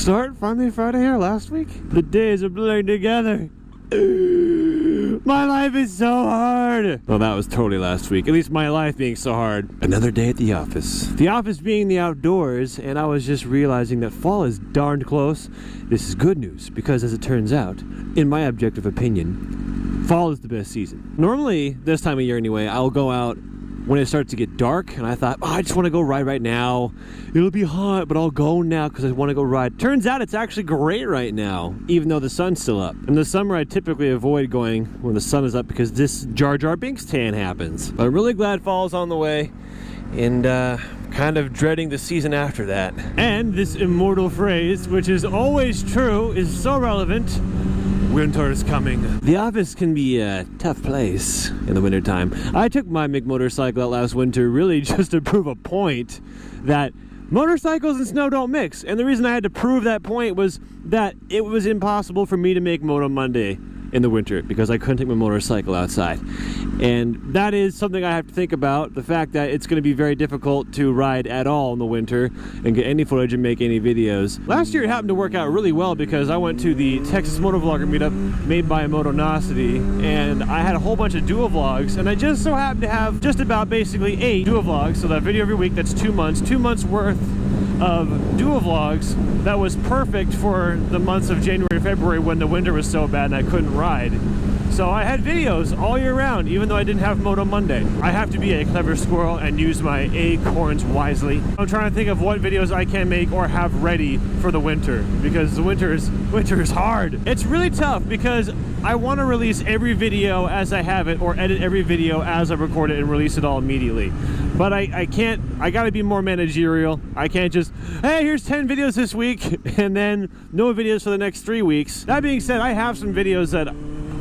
start finally Friday here last week? The days are blurring together. My life is so hard. Well, that was totally last week. At least my life being so hard. Another day at the office. The office being the outdoors, and I was just realizing that fall is darned close. This is good news, because as it turns out, in my objective opinion, fall is the best season. Normally, this time of year anyway, I'll go out when it starts to get dark, and I thought, oh, I just want to go ride right now. It'll be hot, but I'll go now because I want to go ride. Turns out it's actually great right now, even though the sun's still up. In the summer, I typically avoid going when the sun is up because this Jar Jar Binks tan happens. But I'm really glad fall's on the way, and kind of dreading the season after that. And this immortal phrase, which is always true, is so relevant. Winter is coming. The office can be a tough place in the wintertime. I took my McMotorcycle out last winter really just to prove a point that motorcycles and snow don't mix. And the reason I had to prove that point was that it was impossible for me to make Moto Monday in the winter because I couldn't take my motorcycle outside. And that is something I have to think about, the fact that it's going to be very difficult to ride at all in the winter and get any footage and make any videos. Last year it happened to work out really well because I went to the Texas Motovlogger meetup made by Motonosity, and I had a whole bunch of dual vlogs, and I just so happened to have just about basically 8 dual vlogs, so that video every week, that's 2 months worth of dual vlogs. That was perfect for the months of January, February when the winter was so bad and I couldn't ride. So I had videos all year round, even though I didn't have Moto Monday. I have to be a clever squirrel and use my acorns wisely. I'm trying to think of what videos I can make or have ready for the winter, because the winter is hard. It's really tough because I want to release every video as I have it, or edit every video as I record it and release it all immediately. But I can't, I gotta be more managerial. I can't just, hey, here's 10 videos this week, and then no videos for the next 3 weeks. That being said, I have some videos that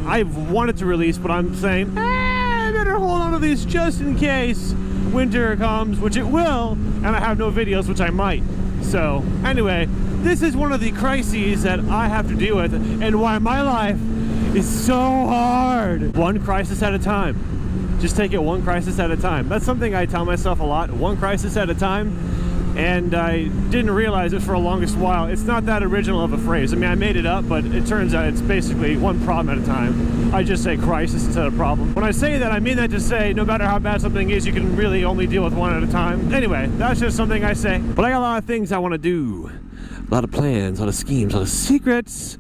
I've wanted to release, but I'm saying, I better hold on to these just in case winter comes, which it will, and I have no videos, which I might. So, anyway, this is one of the crises that I have to deal with, and why my life is so hard. One crisis at a time. Just take it one crisis at a time. That's something I tell myself a lot, one crisis at a time. And I didn't realize it for the longest while. It's not that original of a phrase. I mean, I made it up, but it turns out it's basically one problem at a time. I just say crisis instead of problem. When I say that, I mean that to say no matter how bad something is, you can really only deal with one at a time. Anyway, that's just something I say. But I got a lot of things I want to do. A lot of plans, a lot of schemes, a lot of secrets.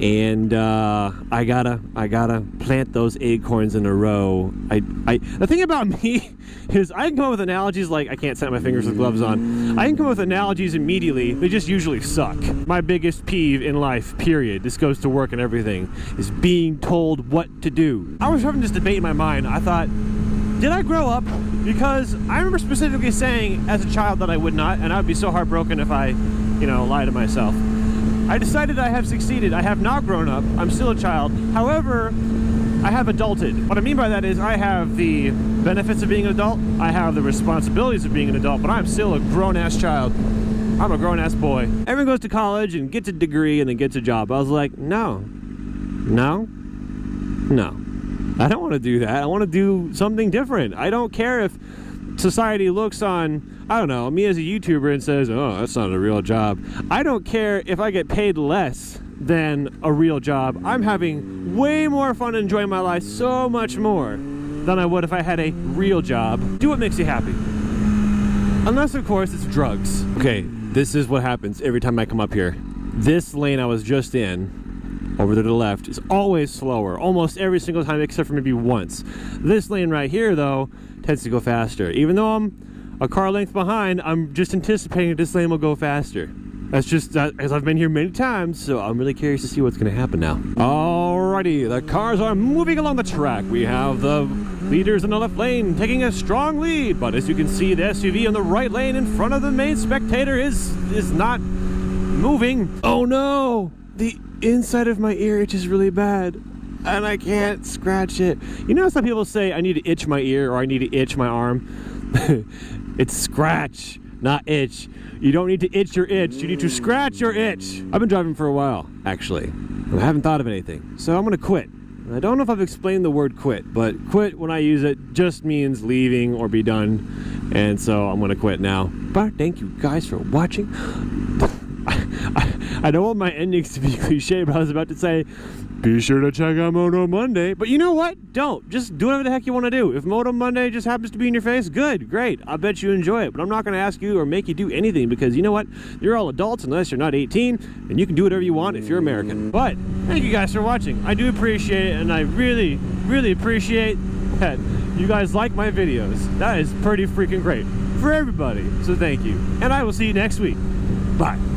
And I gotta plant those acorns in a row. The thing about me is I can come up with analogies like, I can't snap my fingers with gloves on. I can come up with analogies immediately. They just usually suck. My biggest peeve in life, period, this goes to work and everything, is being told what to do. I was having this debate in my mind. I thought, did I grow up? Because I remember specifically saying as a child that I would not, and I would be so heartbroken if I, you know, lied to myself. I decided I have succeeded. I have not grown up. I'm still a child. However, I have adulted. What I mean by that is I have the benefits of being an adult. I have the responsibilities of being an adult, but I'm still a grown-ass child. I'm a grown-ass boy. Everyone goes to college and gets a degree and then gets a job. I was like, no. I don't want to do that. I want to do something different. I don't care if society looks on, I don't know, me as a YouTuber and says, oh, that's not a real job. I don't care if I get paid less than a real job. I'm having way more fun and enjoying my life so much more than I would if I had a real job. Do what makes you happy. Unless, of course, it's drugs. Okay, this is what happens every time I come up here. This lane I was just in, over to the left, is always slower, almost every single time except for maybe once. This lane right here, though, tends to go faster. Even though I'm a car length behind, I'm just anticipating that this lane will go faster. That's just, as I've been here many times, so I'm really curious to see what's going to happen now. Alrighty, the cars are moving along the track. We have the leaders in the left lane taking a strong lead, but as you can see, the SUV in the right lane in front of the main spectator is not moving. Oh no! The inside of my ear itches really bad, and I can't scratch it. You know, some people say I need to itch my ear or I need to itch my arm. It's scratch, not itch. You don't need to itch your itch, you need to scratch your itch. I've been driving for a while, actually, and I haven't thought of anything, so I'm gonna quit. I don't know if I've explained the word quit, but quit when I use it just means leaving or be done, and so I'm gonna quit now. But thank you guys for watching. I don't want my endings to be cliche, but I was about to say, be sure to check out Moto Monday. But you know what? Don't. Just do whatever the heck you want to do. If Moto Monday just happens to be in your face, good, great. I bet you enjoy it. But I'm not going to ask you or make you do anything because you know what? You're all adults unless you're not 18, and you can do whatever you want if you're American. But thank you guys for watching. I do appreciate it, and I really, really appreciate that you guys like my videos. That is pretty freaking great for everybody. So thank you. And I will see you next week. Bye.